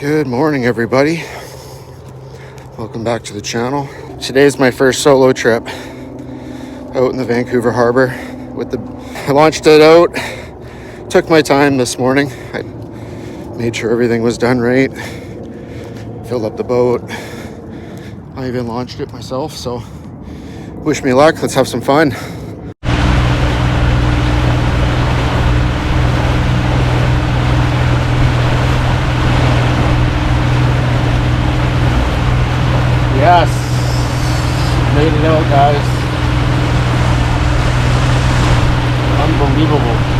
Good morning, everybody. Welcome back to the channel. Today's my first solo trip out in the Vancouver harbor. I launched it out, took my time this morning. I made sure everything was done right, filled up the boat. I even launched it myself, so wish me luck. Let's have some fun. Yes, made it out, guys. Unbelievable.